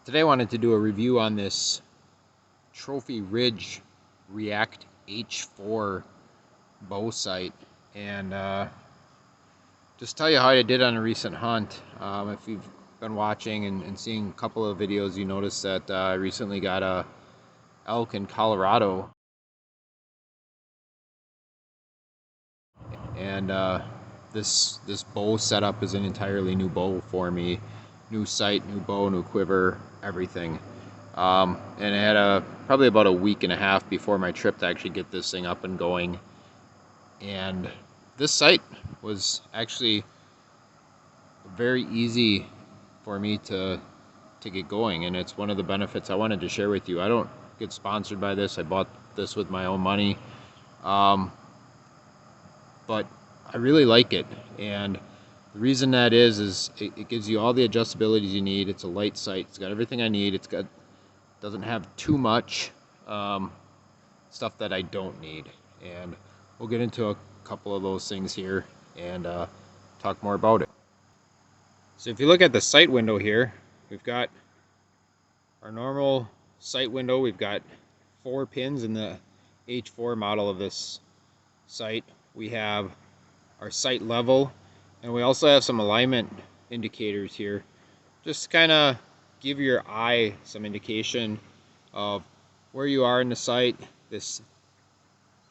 Today I wanted to do a review on this Trophy Ridge React H4 bow sight and just tell you how I did on a recent hunt. If you've been watching and seeing a couple of videos, you notice that I recently got a elk in Colorado, and this bow setup is an entirely new bow for me. New sight, new bow, new quiver, everything. And I had probably about a week and a half before my trip to actually get this thing up and going. And this sight was actually very easy for me to get going, and it's one of the benefits I wanted to share with you. I don't get sponsored by this. I bought this with my own money, but I really like it. And the reason that is it gives you all the adjustabilities you need. It's a light sight. It's got everything I need. Doesn't have too much stuff that I don't need, and we'll get into a couple of those things here and talk more about it. So if you look at the sight window here, we've got our normal sight window. We've got 4 pins in the H4 model of this sight. We have our sight level, and we also have some alignment indicators here, just to kind of give your eye some indication of where you are in the sight. This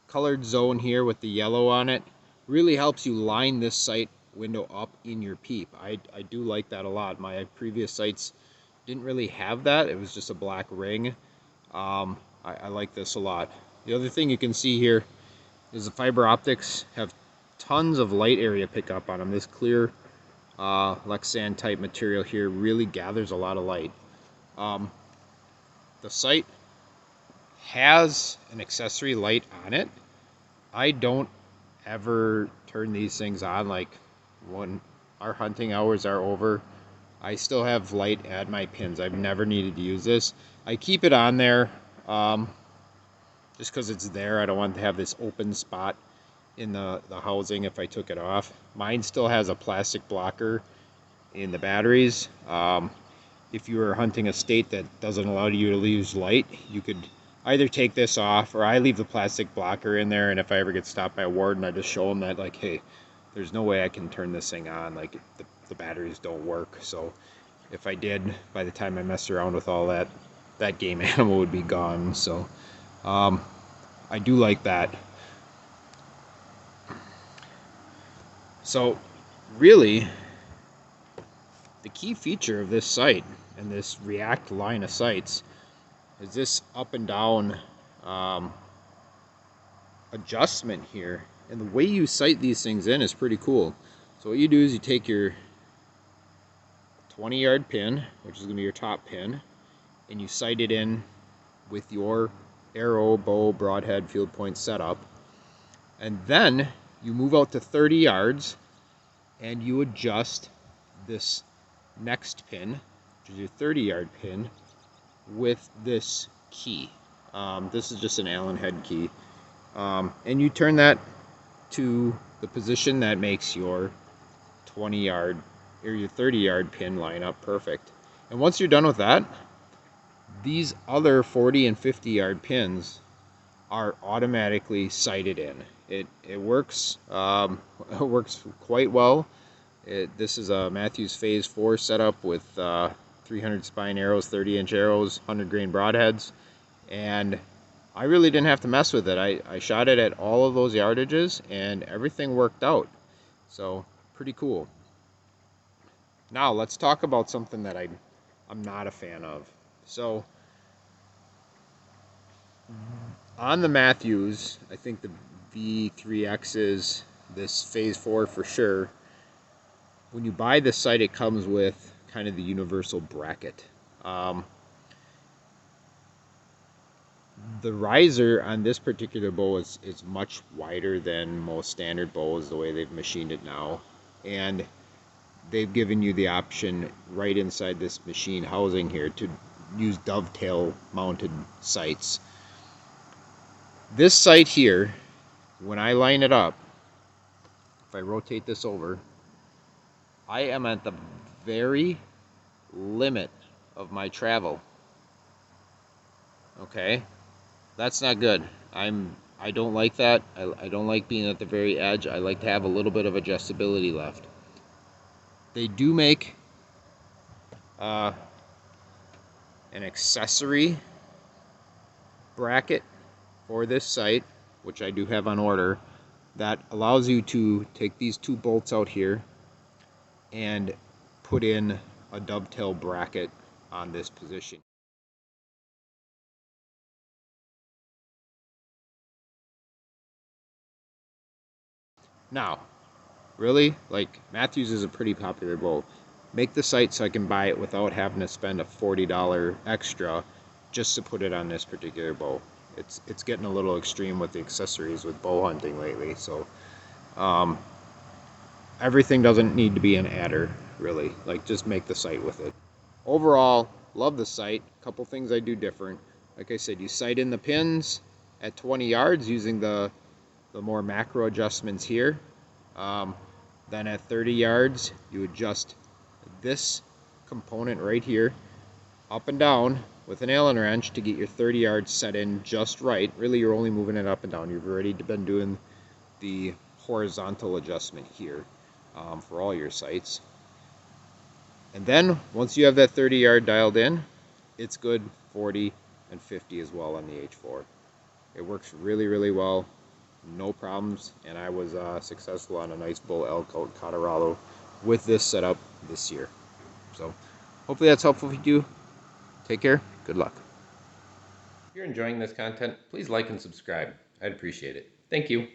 colored zone here with the yellow on it really helps you line this sight window up in your peep. I do like that a lot. My previous sights didn't really have that. It was just a black ring. I like this a lot. The other thing you can see here is the fiber optics have tons of light area pickup on them. This clear Lexan type material here really gathers a lot of light. The sight has an accessory light on it. I don't ever turn these things on. Like when our hunting hours are over, I still have light at my pins. I've never needed to use this. I keep it on there just because it's there. I don't want to have this open spot in the housing if I took it off. Mine still has a plastic blocker in the batteries. If you were hunting a state that doesn't allow you to use light, you could either take this off, or I leave the plastic blocker in there, and if I ever get stopped by a warden, I just show them that, like, hey, there's no way I can turn this thing on. Like, the batteries don't work. So if I did, by the time I messed around with all that, that game animal would be gone. So I do like that. So really, the key feature of this sight and this React line of sights is this up and down adjustment here. And the way you sight these things in is pretty cool. So what you do is you take your 20-yard pin, which is going to be your top pin, and you sight it in with your arrow, bow, broadhead, field point setup. And then you move out to 30 yards and you adjust this next pin, which is your 30-yard pin, with this key. This is just an Allen head key. And you turn that to the position that makes your 20-yard or your 30-yard pin line up perfect. And once you're done with that, these other 40 and 50-yard pins are automatically sighted in. It works. It works quite well. This is a Mathews Phase 4 setup with 300 spine arrows, 30-inch arrows, 100 grain broadheads, and I really didn't have to mess with it. I shot it at all of those yardages and everything worked out. So pretty cool. Now let's talk about something that I'm not a fan of. So on the Mathews, I think the V3X's, this Phase 4 for sure, when you buy this sight, it comes with kind of the universal bracket. The riser on this particular bow is much wider than most standard bows, the way they've machined it now. And they've given you the option right inside this machine housing here to use dovetail mounted sights. This sight here, when I line it up, if I rotate this over, I am at the very limit of my travel. Okay, that's not good. I don't like that. I don't like being at the very edge. I like to have a little bit of adjustability left. They do make uh, an accessory bracket for this sight, which I do have on order, that allows you to take these two bolts out here and put in a dovetail bracket on this position. Now, really, like, Mathews is a pretty popular bow. Make the sight so I can buy it without having to spend a $40 extra just to put it on this particular bow. It's getting a little extreme with the accessories with bow hunting lately, so everything doesn't need to be an adder, really. Like, just make the sight with it. Overall, love the sight. A couple things I do different. Like I said, you sight in the pins at 20 yards using the more macro adjustments here. Then at 30 yards, you adjust this component right here up and down with an Allen wrench to get your 30 yards set in just right. Really, you're only moving it up and down. You've already been doing the horizontal adjustment here for all your sights. And then once you have that 30 yard dialed in, it's good 40 and 50 as well on the H4. It works really, really well. No problems, and I was successful on a nice bull elk out in Colorado with this setup this year. So hopefully that's helpful for you. Take care. Good luck. If you're enjoying this content, please like and subscribe. I'd appreciate it. Thank you.